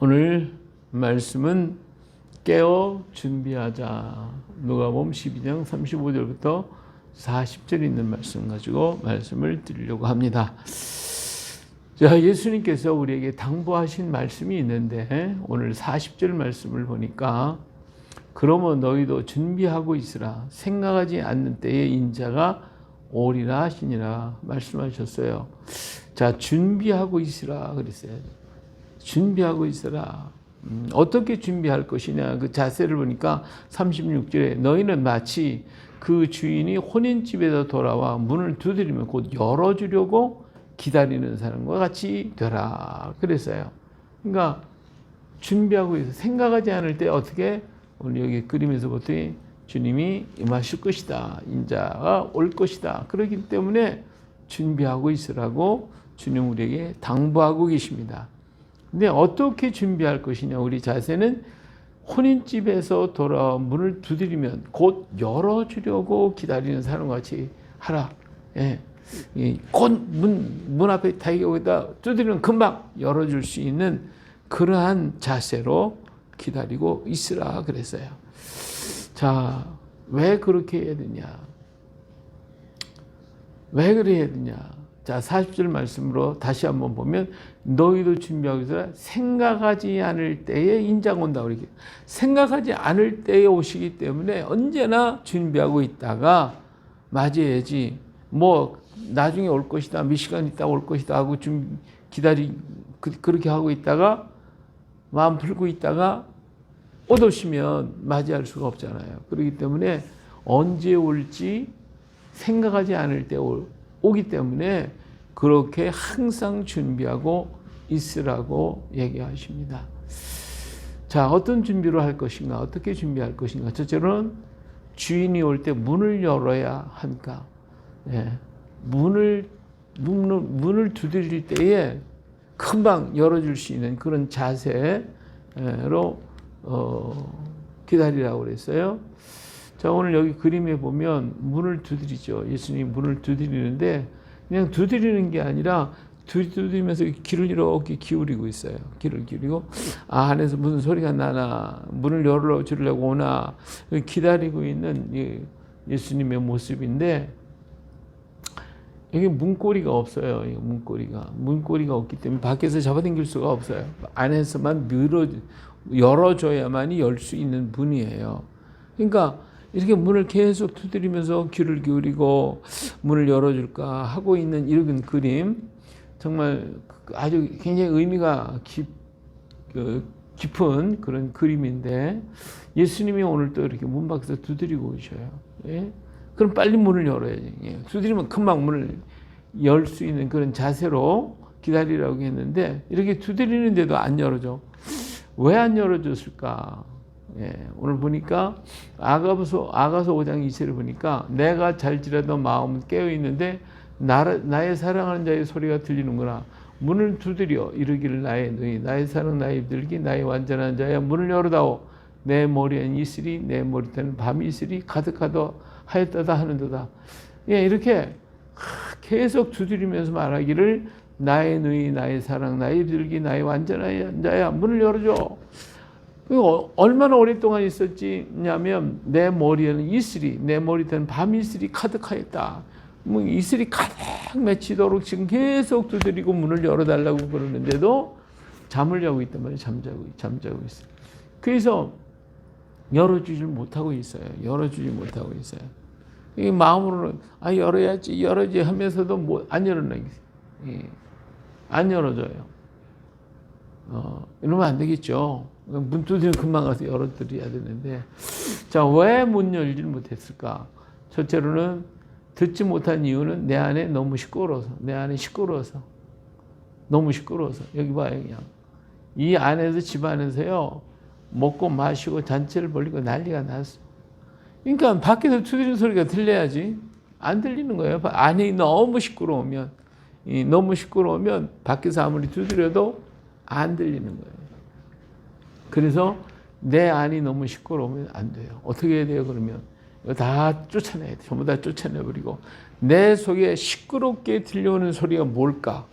오늘 말씀은 깨어 준비하자. 누가복음 12장 35절부터 40절 있는 말씀 가지고 말씀을 드리려고 합니다. 자, 예수님께서 우리에게 당부하신 말씀이 있는데 오늘 40절 말씀을 보니까 그러면 너희도 준비하고 있으라. 생각하지 않는 때에 인자가 오리라 하시니라 말씀하셨어요. 자, 준비하고 있으라 그랬어요. 준비하고 있어라. 어떻게 준비할 것이냐. 그 자세를 보니까 36절에 너희는 마치 그 주인이 혼인집에서 돌아와 문을 두드리면 곧 열어주려고 기다리는 사람과 같이 되라 그랬어요. 그러니까 준비하고 있어. 생각하지 않을 때 어떻게 오늘 여기 그림에서 보더니 주님이 임하실 것이다. 인자가 올 것이다. 그렇기 때문에 준비하고 있으라고 주님 우리에게 당부하고 계십니다. 근데 어떻게 준비할 것이냐. 우리 자세는 혼인집에서 돌아와 문을 두드리면 곧 열어주려고 기다리는 사람과 같이 하라. 예. 곧 문 앞에 다이기다 두드리면 금방 열어줄 수 있는 그러한 자세로 기다리고 있으라 그랬어요. 자, 왜 그렇게 해야 되냐? 왜 그래야 되냐? 자, 40절 말씀으로 다시 한번 보면 너희도 준비하고 있어라. 생각하지 않을 때에 인자가 온다. 그렇게 생각하지 않을 때에 오시기 때문에 언제나 준비하고 있다가 맞이해야지. 뭐 나중에 올 것이다. 몇 시간 있다 올 것이다 하고 좀 그렇게 하고 있다가 마음 풀고 있다가 못 오시면 맞이할 수가 없잖아요. 그렇기 때문에 언제 올지 생각하지 않을 때 오기 때문에 그렇게 항상 준비하고 있으라고 얘기하십니다. 자, 어떤 준비로 할 것인가? 어떻게 준비할 것인가? 첫째로는 주인이 올 때 문을 열어야 한가? 예, 문을 두드릴 때에 금방 열어줄 수 있는 그런 자세로 기다리라고 그랬어요. 자, 오늘 여기 그림에 보면 문을 두드리죠. 예수님이 문을 두드리는데 그냥 두드리는 게 아니라 두드리면서 귀를 이렇게 기울이고 있어요. 귀를 기울이고 안에서 무슨 소리가 나나 문을 열어주려고 오나 기다리고 있는 예수님의 모습인데 여기 문고리가 없어요. 문고리가 없기 때문에 밖에서 잡아당길 수가 없어요. 안에서만 열어줘야만이 열 수 있는 문이에요. 그러니까 이렇게 문을 계속 두드리면서 귀를 기울이고 문을 열어줄까 하고 있는 이런 그림, 정말 아주 굉장히 의미가 깊은 그런 그림인데 예수님이 오늘 또 이렇게 문 밖에서 두드리고 오셔요. 예? 그럼 빨리 문을 열어야지. 예. 두드리면 금방 문을 열 수 있는 그런 자세로 기다리라고 했는데 이렇게 두드리는데도 안 열어줘. 왜 안 열어줬을까? 예, 오늘 보니까 아가서 5장 2절을 보니까 내가 잘지라도 마음은 깨어있는데 나의 사랑하는 자의 소리가 들리는구나. 문을 두드려 이르기를 나의 너희 나의 사랑 나의 들기 나의 완전한 자야 문을 열어다오. 내 머리엔 이슬이 내 머리에는 밤이 이슬이 가득하다 하였다다 하는도다. 예, 이렇게 계속 두드리면서 말하기를 나의 너희 나의 사랑 나의 들기 나의 완전한 자야 문을 열어줘. 얼마나 오랫동안 있었냐면 내 머리에는 이슬이 내 머리에는 밤 이슬이 가득하였다. 뭐 이슬이 가득 맺히도록 지금 계속 두드리고 문을 열어달라고 그러는데도 잠을 자고 있단 말이에요. 잠자고 있어요. 그래서 열어주질 못하고 있어요. 이 마음으로는 열어야지 하면서도 안 열어놔요. 안 열어줘요. 이러면 안 되겠죠. 문 두드리면 금방 가서 열어드려야 되는데. 자, 왜 문 열지를 못했을까? 첫째로는 듣지 못한 이유는 내 안에 너무 시끄러워서. 너무 시끄러워서. 여기 봐요, 그냥. 이 안에서, 집 안에서요, 먹고 마시고 잔치를 벌리고 난리가 났어. 그러니까 밖에서 두드리는 소리가 들려야지. 안 들리는 거예요. 안에 너무 시끄러우면 밖에서 아무리 두드려도 안 들리는 거예요. 그래서 내 안이 너무 시끄러우면 안 돼요. 어떻게 해야 돼요, 그러면? 이거 다 쫓아내야 돼. 전부 다 쫓아내버리고. 내 속에 시끄럽게 들려오는 소리가 뭘까?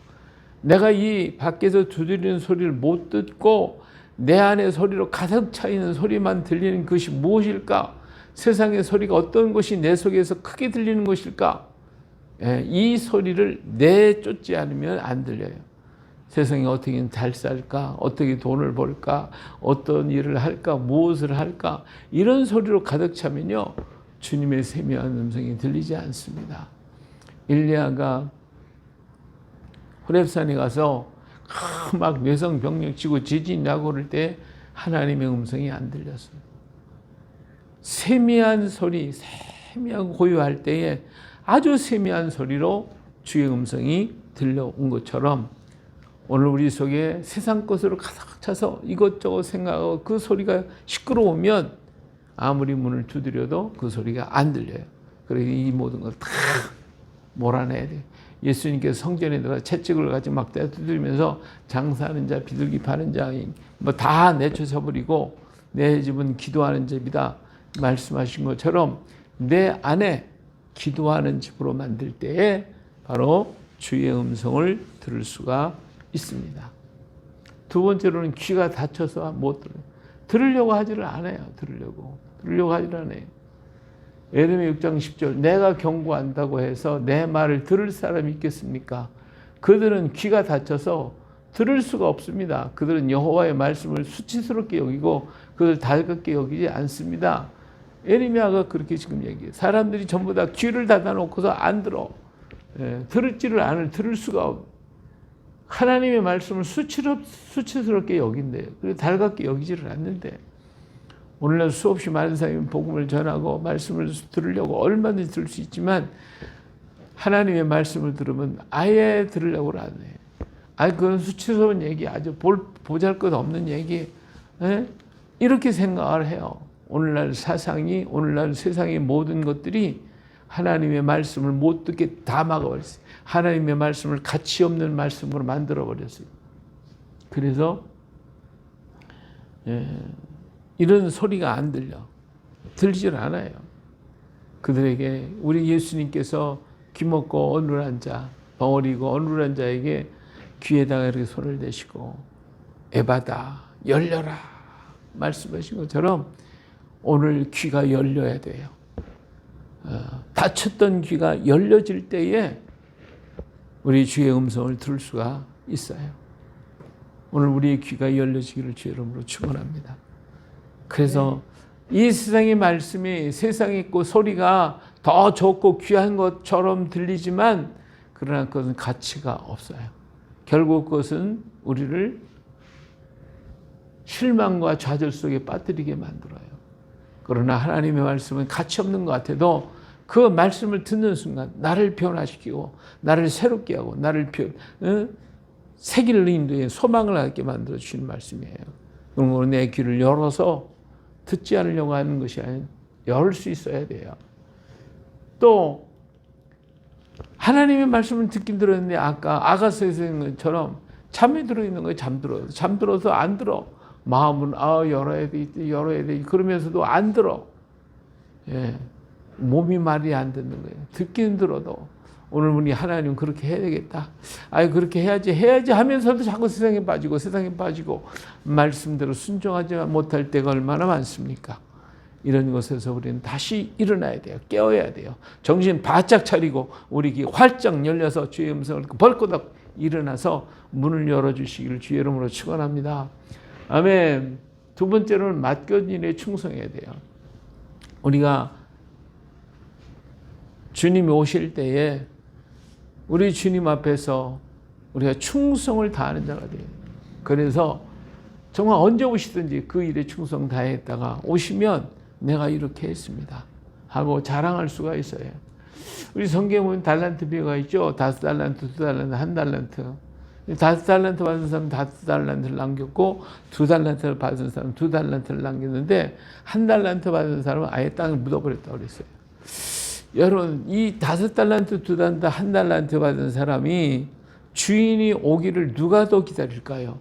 내가 이 밖에서 두드리는 소리를 못 듣고 내 안에 소리로 가득 차 있는 소리만 들리는 것이 무엇일까? 세상의 소리가 어떤 것이 내 속에서 크게 들리는 것일까? 이 소리를 내쫓지 않으면 안 들려요. 세상에 어떻게 잘 살까? 어떻게 돈을 벌까? 어떤 일을 할까? 무엇을 할까? 이런 소리로 가득 차면요, 주님의 세미한 음성이 들리지 않습니다. 엘리야가 호렙산에 가서 막 뇌성병력 치고 지진이 나고 그럴 때 하나님의 음성이 안 들렸어요. 세미한 소리, 세미하고 고요할 때에 아주 세미한 소리로 주의 음성이 들려온 것처럼 오늘 우리 속에 세상 것으로 가득 차서 이것저것 생각하고 그 소리가 시끄러우면 아무리 문을 두드려도 그 소리가 안 들려요. 그래서 이 모든 걸 다 몰아내야 돼요. 예수님께서 성전에 들어가 채찍을 가지고 막 두드리면서 장사하는 자, 비둘기 파는 자, 뭐 다 내쫓아버리고 내 집은 기도하는 집이다 말씀하신 것처럼 내 안에 기도하는 집으로 만들 때에 바로 주의 음성을 들을 수가 있습니다. 두 번째로는 귀가 닫혀서 못 들어요. 들으려고 하지를 않아요. 들으려고 하지를 않아요. 에레미야 6장 10절 내가 경고한다고 해서 내 말을 들을 사람이 있겠습니까? 그들은 귀가 닫혀서 들을 수가 없습니다. 그들은 여호와의 말씀을 수치스럽게 여기고 그들 달갑게 여기지 않습니다. 에레미야가 그렇게 지금 얘기해요. 사람들이 전부 다 귀를 닫아놓고서 안 들어. 들을지를 않을 들을 수가 없. 하나님의 말씀을 수치스럽게 여긴대요. 그리고 달갑게 여기지를 않는데 오늘날 수없이 많은 사람이 복음을 전하고 말씀을 들으려고 얼마든지 들을 수 있지만 하나님의 말씀을 들으면 아예 들으려고 안 해요. 그건 수치스러운 얘기, 아주 보잘것없는 얘기, 이렇게 생각을 해요. 오늘날 사상이, 오늘날 세상의 모든 것들이 하나님의 말씀을 못 듣게 다 막아버렸어요. 하나님의 말씀을 가치 없는 말씀으로 만들어버렸어요. 그래서 이런 소리가 안 들리질 않아요. 그들에게 우리 예수님께서 귀먹고 어눌한 자, 벙어리고 어눌한 자에게 귀에다가 이렇게 손을 대시고 에바다 열려라 말씀하신 것처럼 오늘 귀가 열려야 돼요. 닫혔던 귀가 열려질 때에 우리 주의 음성을 들을 수가 있어요. 오늘 우리의 귀가 열려지기를 주의 이름으로 축원합니다. 그래서 이 세상의 말씀이 세상에 있고 소리가 더 좋고 귀한 것처럼 들리지만 그러나 그것은 가치가 없어요. 결국 그것은 우리를 실망과 좌절 속에 빠뜨리게 만들어요. 그러나 하나님의 말씀은 가치 없는 것 같아도 그 말씀을 듣는 순간 나를 변화시키고 나를 새롭게 하고 나를 새 길로 인도해 소망을 갖게 만들어 주시는 말씀이에요. 그럼 내 귀를 열어서 듣지 않으려고 하는 것이 아니라 열 수 있어야 돼요. 또 하나님의 말씀을 듣긴 들었는데 아까 아가서에서 있는 것처럼 잠에 들어있는 거예요. 잠들어서 안 들어. 마음은 열어야 돼 그러면서도 안 들어. 몸이 말이 안 듣는 거예요. 듣긴 들어도 오늘 우리 하나님 그렇게 해야 되겠다. 그렇게 해야지 하면서도 자꾸 세상에 빠지고 말씀대로 순종하지 못할 때가 얼마나 많습니까? 이런 것에서 우리는 다시 일어나야 돼요. 깨어야 돼요. 정신 바짝 차리고 우리 귀 활짝 열려서 주의 음성을 벌거덕 일어나서 문을 열어주시기를 주의 이름으로 축원합니다. 아멘. 두 번째로는 맡겨진 일에 충성해야 돼요. 우리가 주님이 오실 때에 우리 주님 앞에서 우리가 충성을 다하는 자가 돼요. 그래서 정말 언제 오시든지 그 일에 충성 다했다가 오시면 내가 이렇게 했습니다 하고 자랑할 수가 있어요. 우리 성경에 보면 달란트 비유가 있죠. 5달란트, 2달란트, 1달란트. 5달란트 받은 사람은 5달란트를 남겼고 2달란트를 받은 사람은 2달란트를 남겼는데 1달란트 받은 사람은 아예 땅을 묻어버렸다고 그랬어요. 여러분, 이 5달란트, 2달란트, 1달란트 받은 사람이 주인이 오기를 누가 더 기다릴까요?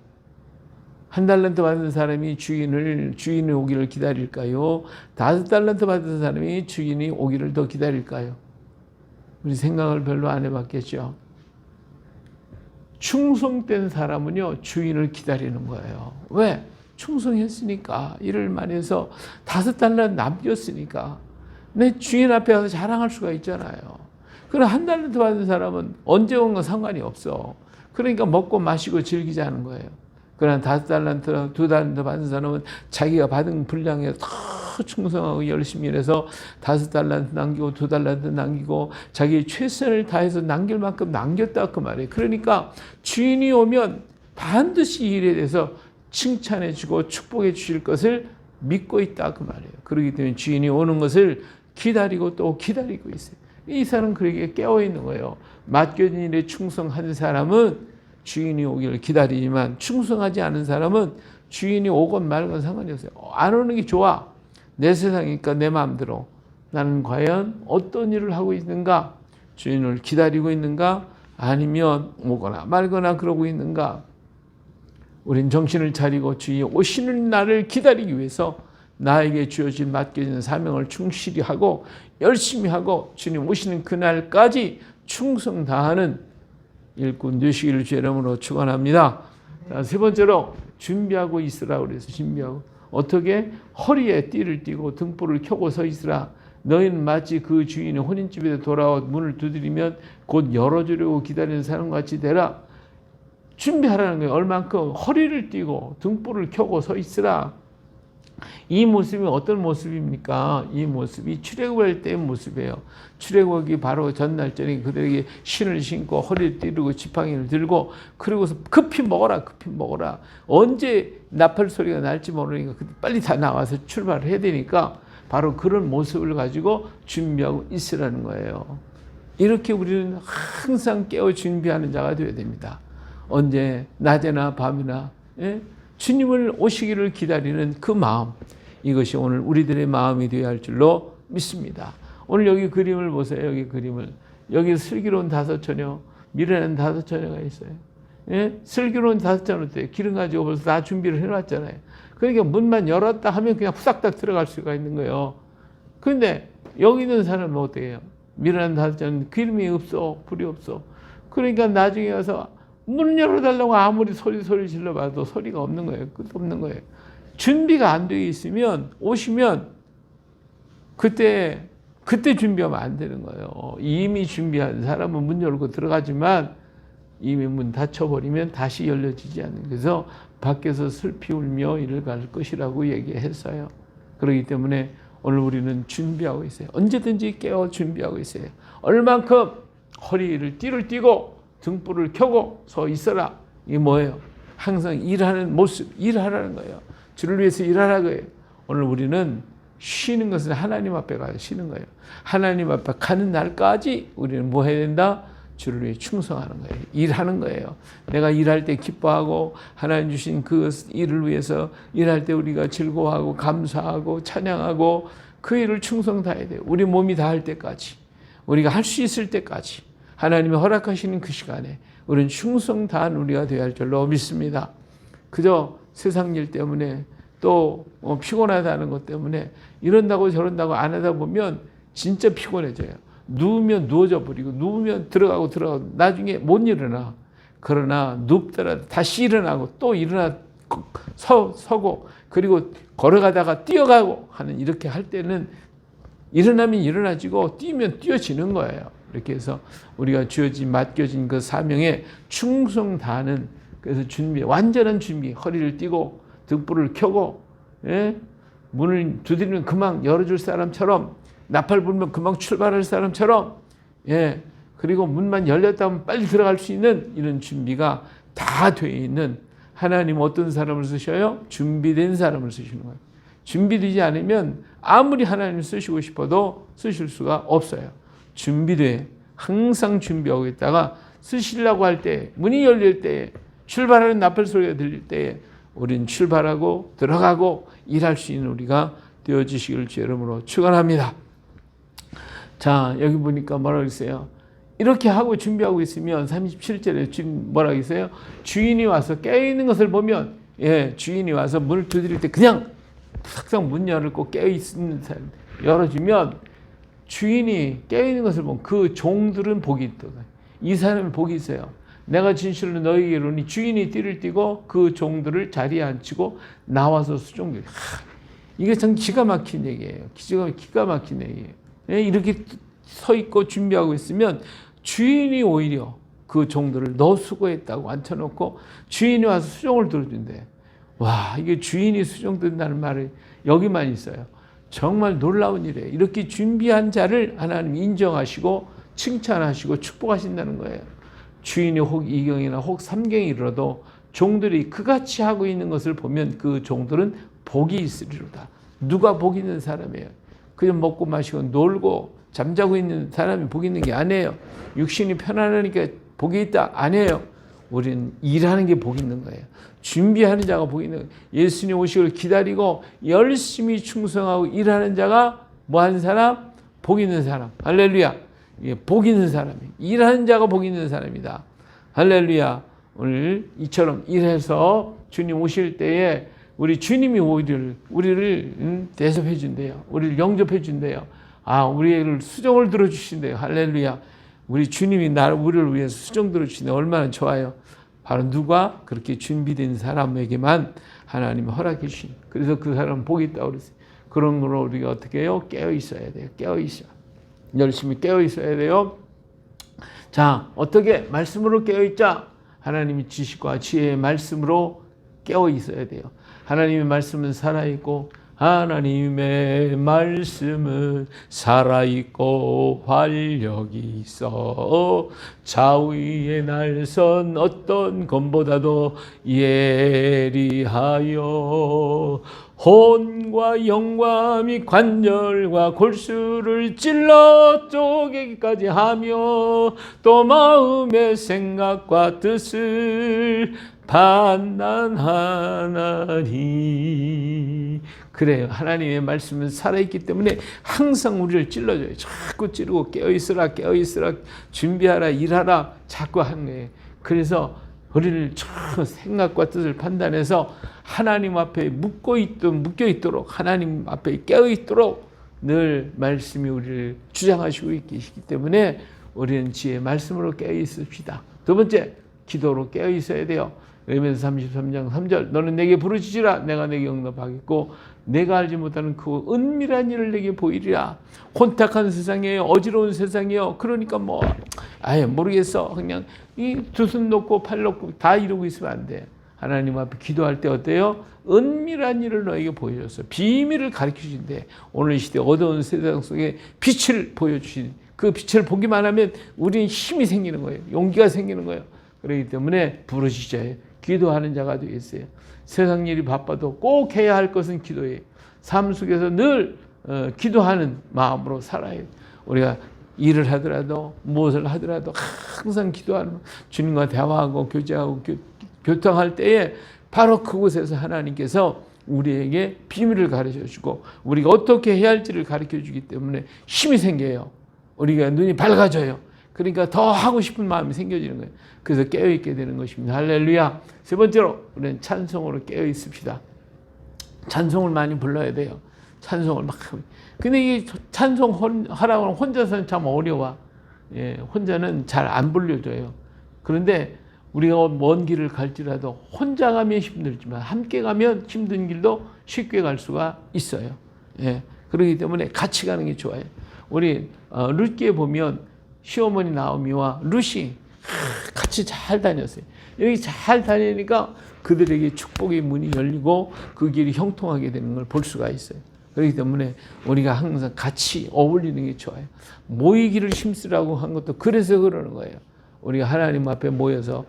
1달란트 받은 사람이 주인이 오기를 기다릴까요? 5달란트 받은 사람이 주인이 오기를 더 기다릴까요? 우리 생각을 별로 안 해봤겠죠. 충성된 사람은요, 주인을 기다리는 거예요. 왜? 충성했으니까, 일을 많이 해서 5달러 남겼으니까 내 주인 앞에 가서 자랑할 수가 있잖아요. 그럼 1달란트 받은 사람은 언제 온 건 상관이 없어. 그러니까 먹고 마시고 즐기자는 거예요. 그러나 5달란트, 2달란트 받은 사람은 자기가 받은 분량에 더 충성하고 열심히 일해서 5달란트 남기고 2달란트 남기고 자기 최선을 다해서 남길 만큼 남겼다 그 말이에요. 그러니까 주인이 오면 반드시 이 일에 대해서 칭찬해 주고 축복해 주실 것을 믿고 있다 그 말이에요. 그렇기 때문에 주인이 오는 것을 기다리고 또 기다리고 있어요. 이 사람은 그렇게 깨어 있는 거예요. 맡겨진 일에 충성한 사람은 주인이 오기를 기다리지만 충성하지 않은 사람은 주인이 오건 말건 상관이 없어요. 안 오는 게 좋아. 내 세상이니까 내 마음대로. 나는 과연 어떤 일을 하고 있는가? 주인을 기다리고 있는가? 아니면 오거나 말거나 그러고 있는가? 우린 정신을 차리고 주인이 오시는 날을 기다리기 위해서 나에게 주어진 맡겨진 사명을 충실히 하고 열심히 하고 주님 오시는 그날까지 충성 다하는 일꾼 되시기를 주의 이름으로 축원합니다. 세 번째로 준비하고 있으라 그래서 준비하고 어떻게 허리에 띠를 띠고 등불을 켜고 서 있으라. 너희는 마치 그 주인이 혼인집에 돌아와 문을 두드리면 곧 열어주려고 기다리는 사람과 같이 되라. 준비하라는 거예요. 얼만큼 허리를 띠고 등불을 켜고 서 있으라. 이 모습이 어떤 모습입니까? 이 모습이 출애굽할 때의 모습이에요. 출애굽이 바로 전날 저녁에 그들에게 신을 신고 허리를 띠르고 지팡이를 들고 그러고서 급히 먹어라 급히 먹어라. 언제 나팔 소리가 날지 모르니까 빨리 다 나와서 출발을 해야 되니까 바로 그런 모습을 가지고 준비하고 있으라는 거예요. 이렇게 우리는 항상 깨어 준비하는 자가 되어야 됩니다. 언제 낮에나 밤이나 주님을 오시기를 기다리는 그 마음, 이것이 오늘 우리들의 마음이 되어야 할 줄로 믿습니다. 오늘 여기 그림을 보세요. 여기 그림을. 여기 슬기로운 5처녀, 미련한 5처녀가 있어요. 슬기로운 5처녀 때 기름 가지고 벌써 다 준비를 해놨잖아요. 그러니까 문만 열었다 하면 그냥 후닥닥 들어갈 수가 있는 거예요. 그런데 여기 있는 사람은 어떻게 해요? 미련한 5처녀는 기름이 없어, 불이 없어. 그러니까 나중에 와서 문 열어달라고 아무리 소리 질러봐도 소리가 없는 거예요. 끝 없는 거예요. 준비가 안 되어 있으면 오시면 그때 준비하면 안 되는 거예요. 이미 준비한 사람은 문 열고 들어가지만 이미 문 닫혀버리면 다시 열려지지 않는. 그래서 밖에서 슬피 울며 이를 갈 것이라고 얘기했어요. 그렇기 때문에 오늘 우리는 준비하고 있어요. 언제든지 깨어 준비하고 있어요. 얼만큼 허리를 띠를 띠고 등불을 켜고 서 있어라. 이게 뭐예요? 항상 일하는 모습, 일하라는 거예요. 주를 위해서 일하라는 거예요. 오늘 우리는 쉬는 것은 하나님 앞에 가서 쉬는 거예요. 하나님 앞에 가는 날까지 우리는 뭐 해야 된다? 주를 위해 충성하는 거예요. 일하는 거예요. 내가 일할 때 기뻐하고 하나님 주신 그 일을 위해서 일할 때 우리가 즐거워하고 감사하고 찬양하고 그 일을 충성 다해야 돼요. 우리 몸이 다할 때까지, 우리가 할 수 있을 때까지 하나님이 허락하시는 그 시간에 우리는 충성 다한 우리가 되어야 할 줄로 믿습니다. 그저 세상 일 때문에 또 피곤하다는 것 때문에 이런다고 저런다고 안 하다 보면 진짜 피곤해져요. 누우면 누워져 버리고 누우면 들어가고 나중에 못 일어나. 그러나 눕더라도 다시 일어나고 또 일어나 서고 그리고 걸어가다가 뛰어가고 하는 이렇게 할 때는 일어나면 일어나지고 뛰면 뛰어지는 거예요. 이렇게 해서 우리가 주어진 맡겨진 그 사명에 충성 다하는, 그래서 준비, 완전한 준비, 허리를 띠고 등불을 켜고 문을 두드리면 금방 열어줄 사람처럼, 나팔 불면 금방 출발할 사람처럼, 그리고 문만 열렸다면 빨리 들어갈 수 있는 이런 준비가 다 되어 있는 하나님. 어떤 사람을 쓰셔요? 준비된 사람을 쓰시는 거예요. 준비되지 않으면 아무리 하나님을 쓰시고 싶어도 쓰실 수가 없어요. 준비돼. 항상 준비하고 있다가 쓰시려고 할 때, 문이 열릴 때, 출발하는 나팔 소리가 들릴 때 우린 출발하고 들어가고 일할 수 있는 우리가 되어주시기를 주의 이름으로 축원합니다. 자, 여기 보니까 뭐라고 했어요? 이렇게 하고 준비하고 있으면 37절에 지금 뭐라고 했어요? 주인이 와서 깨어있는 것을 보면, 주인이 와서 문을 두드릴 때 그냥 탁상 문 열고 깨어있는 사람 열어주면 주인이 깨어있는 것을 보면 그 종들은 복이 있다. 이 사람은 복이 있어요. 내가 진실로 너희에게 이르노니 주인이 띠를 띠고 그 종들을 자리에 앉히고 나와서 수종들. 이게 참 기가 막힌 얘기예요. 기가 막힌 얘기예요. 이렇게 서 있고 준비하고 있으면 주인이 오히려 그 종들을 너 수고했다고 앉혀놓고 주인이 와서 수종을 들어준대. 와, 이게 주인이 수종 든다는 말이 여기만 있어요. 정말 놀라운 일이에요. 이렇게 준비한 자를 하나님 인정하시고 칭찬하시고 축복하신다는 거예요. 주인이 혹 2경이나 혹 3경에 이르러도 종들이 그같이 하고 있는 것을 보면 그 종들은 복이 있으리로다. 누가 복 있는 사람이에요? 그냥 먹고 마시고 놀고 잠자고 있는 사람이 복 있는 게 아니에요. 육신이 편안하니까 복이 있다 아니에요. 우리는 일하는 게 복 있는 거예요. 준비하는 자가 복 있는 거예요. 예수님 오시기를 기다리고 열심히 충성하고 일하는 자가 뭐 하는 사람? 복 있는 사람. 할렐루야. 복 있는 사람이. 일하는 자가 복 있는 사람이다. 할렐루야. 오늘 이처럼 일해서 주님 오실 때에 우리 주님이 우리를 대접해 준대요. 우리를 영접해 준대요. 우리를 수종을 들어주신대요. 할렐루야. 우리 주님이 우리를 위해서 수종 들어주시네. 얼마나 좋아요. 바로 누가 그렇게 준비된 사람에게만 하나님이 허락해 주신. 그래서 그 사람은 복이 있다고 그랬어요. 그런 거로 우리가 어떻게 해요? 깨어 있어야 돼요. 깨어 있어. 열심히 깨어 있어야 돼요. 자, 어떻게 말씀으로 깨어 있자? 하나님의 지식과 지혜의 말씀으로 깨어 있어야 돼요. 하나님의 말씀은 살아있고 하나님의 말씀은 살아있고 활력이 있어 좌우의 날선 어떤 검보다도 예리하여 혼과 영과 및 관절과 골수를 찔러 쪼개기까지 하며 또 마음의 생각과 뜻을 판단하나니. 그래요. 하나님의 말씀은 살아있기 때문에 항상 우리를 찔러줘요. 자꾸 찌르고 깨어있으라 깨어있으라 준비하라 일하라 자꾸 하는 거예요. 그래서 우리를 생각과 뜻을 판단해서 하나님 앞에 묶여있도록 하나님 앞에 깨어있도록 늘 말씀이 우리를 주장하시고 계시기 때문에 우리는 지혜의 말씀으로 깨어있읍시다. 두 번째, 기도로 깨어있어야 돼요. 에베소 33장 3절 너는 내게 부르짖으라 내가 내게 응답하겠고 내가 알지 못하는 그 은밀한 일을 내게 보이리라. 혼탁한 세상이에요. 어지러운 세상이에요. 그러니까 모르겠어. 그냥 이 두 손 놓고 팔 놓고 다 이러고 있으면 안 돼. 하나님 앞에 기도할 때 어때요? 은밀한 일을 너에게 보여줬어. 비밀을 가르쳐주신대. 오늘 이 시대 어두운 세상 속에 빛을 보여주신 그 빛을 보기만 하면 우리는 힘이 생기는 거예요. 용기가 생기는 거예요. 그렇기 때문에 부르짖어야 기도하는 자가 되겠어요. 세상 일이 바빠도 꼭 해야 할 것은 기도예요. 삶 속에서 늘 기도하는 마음으로 살아야 돼요. 우리가 일을 하더라도 무엇을 하더라도 항상 기도하는 주님과 대화하고 교제하고 교통할 때에 바로 그곳에서 하나님께서 우리에게 비밀을 가르쳐주고 우리가 어떻게 해야 할지를 가르쳐주기 때문에 힘이 생겨요. 우리가 눈이 밝아져요. 그러니까 더 하고 싶은 마음이 생겨지는 거예요. 그래서 깨어있게 되는 것입니다. 할렐루야. 세 번째로 우리는 찬송으로 깨어있읍시다. 찬송을 많이 불러야 돼요. 찬송을 막. 근데 이 찬송 하라고 하면 혼자서는 참 어려워. 혼자는 잘 안 불려줘요. 그런데 우리가 먼 길을 갈지라도 혼자 가면 힘들지만 함께 가면 힘든 길도 쉽게 갈 수가 있어요. 그렇기 때문에 같이 가는 게 좋아요. 우리 룻기에 보면 시어머니 나오미와 룻이 같이 잘 다녔어요. 여기 잘 다니니까 그들에게 축복의 문이 열리고 그 길이 형통하게 되는 걸 볼 수가 있어요. 그렇기 때문에 우리가 항상 같이 어울리는 게 좋아요. 모이기를 힘쓰라고 한 것도 그래서 그러는 거예요. 우리가 하나님 앞에 모여서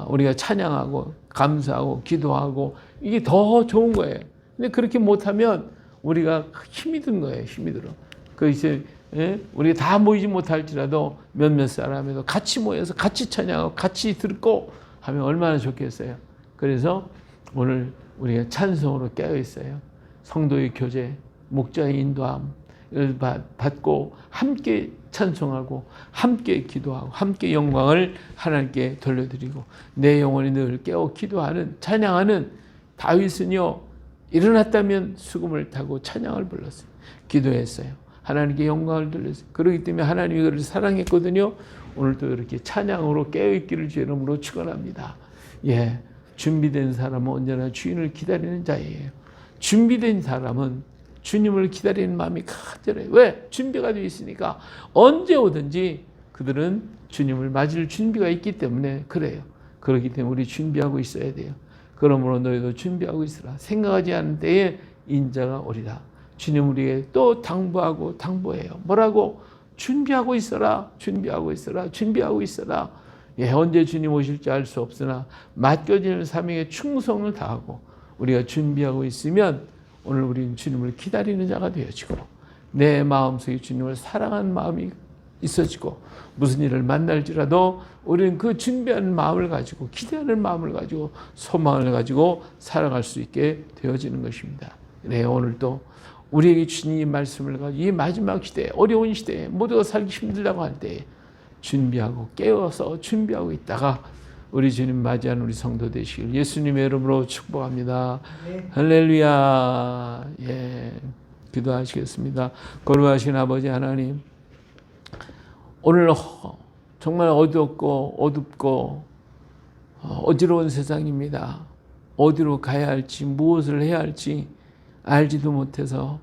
우리가 찬양하고 감사하고 기도하고 이게 더 좋은 거예요. 근데 그렇게 못하면 우리가 힘이 든 거예요. 힘이 들어. 그래서 우리가 다 모이지 못할지라도 몇몇 사람에도 같이 모여서 같이 찬양하고 같이 듣고 하면 얼마나 좋겠어요. 그래서 오늘 우리가 찬송으로 깨어 있어요. 성도의 교제, 목자의 인도함을 받고 함께 찬송하고 함께 기도하고 함께 영광을 하나님께 돌려드리고 내 영혼이 늘 깨어 기도하는 찬양하는 다윗은요 일어났다면 수금을 타고 찬양을 불렀어요. 기도했어요. 하나님께 영광을 돌렸어요. 그렇기 때문에 하나님이 그를 사랑했거든요. 오늘도 이렇게 찬양으로 깨어있기를 주 이름으로 축원합니다. 예, 준비된 사람은 언제나 주인을 기다리는 자예요. 준비된 사람은 주님을 기다리는 마음이 간절해요. 왜? 준비가 되어 있으니까 언제 오든지 그들은 주님을 맞을 준비가 있기 때문에 그래요. 그렇기 때문에 우리 준비하고 있어야 돼요. 그러므로 너희도 준비하고 있으라. 생각하지 않은 때에 인자가 오리라. 주님 우리에게 또 당부하고 당부해요. 뭐라고? 준비하고 있어라. 준비하고 있어라. 준비하고 있어라. 예, 언제 주님 오실지 알 수 없으나 맡겨지는 사명에 충성을 다하고 우리가 준비하고 있으면 오늘 우리는 주님을 기다리는 자가 되어지고 내 마음속에 주님을 사랑하는 마음이 있어지고 무슨 일을 만날지라도 우리는 그 준비하는 마음을 가지고 기대하는 마음을 가지고 소망을 가지고 살아갈 수 있게 되어지는 것입니다. 네, 오늘도 우리에게 주신 이 말씀을 가지고 이 마지막 시대에 어려운 시대에 모두가 살기 힘들다고 할 때에 준비하고 깨워서 준비하고 있다가 우리 주님 맞이하는 우리 성도 되시길 예수님의 이름으로 축복합니다. 네. 할렐루야. 예, 기도하시겠습니다. 거룩하신 아버지 하나님, 오늘 정말 어둡고 어지러운 세상입니다. 어디로 가야 할지 무엇을 해야 할지 알지도 못해서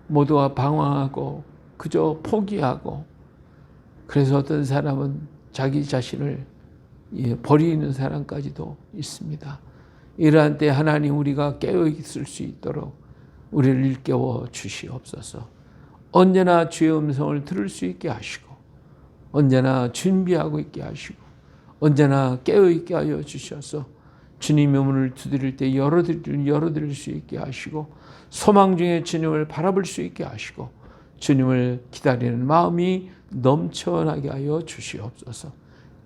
모두가 방황하고 그저 포기하고 그래서 어떤 사람은 자기 자신을 버리는 사람까지도 있습니다. 이러한 때 하나님 우리가 깨어있을 수 있도록 우리를 일깨워 주시옵소서. 언제나 주의 음성을 들을 수 있게 하시고 언제나 준비하고 있게 하시고 언제나 깨어있게 하여 주셔서 주님의 문을 두드릴 때 열어드릴 수 있게 하시고 소망 중에 주님을 바라볼 수 있게 하시고 주님을 기다리는 마음이 넘쳐나게 하여 주시옵소서.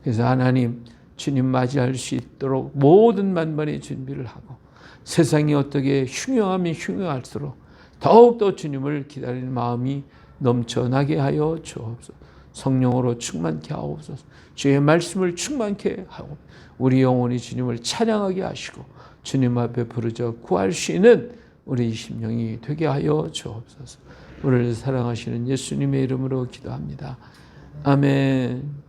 그래서 하나님 주님 맞이할 수 있도록 모든 만반의 준비를 하고 세상이 어떻게 흉흉하면 흉흉할수록 더욱더 주님을 기다리는 마음이 넘쳐나게 하여 주옵소서. 성령으로 충만케 하옵소서. 주의 말씀을 충만케 하고 우리 영혼이 주님을 찬양하게 하시고 주님 앞에 부르짖어 구할 수 있는 우리 심령이 되게 하여 주옵소서. 우리를 사랑하시는 예수님의 이름으로 기도합니다. 아멘.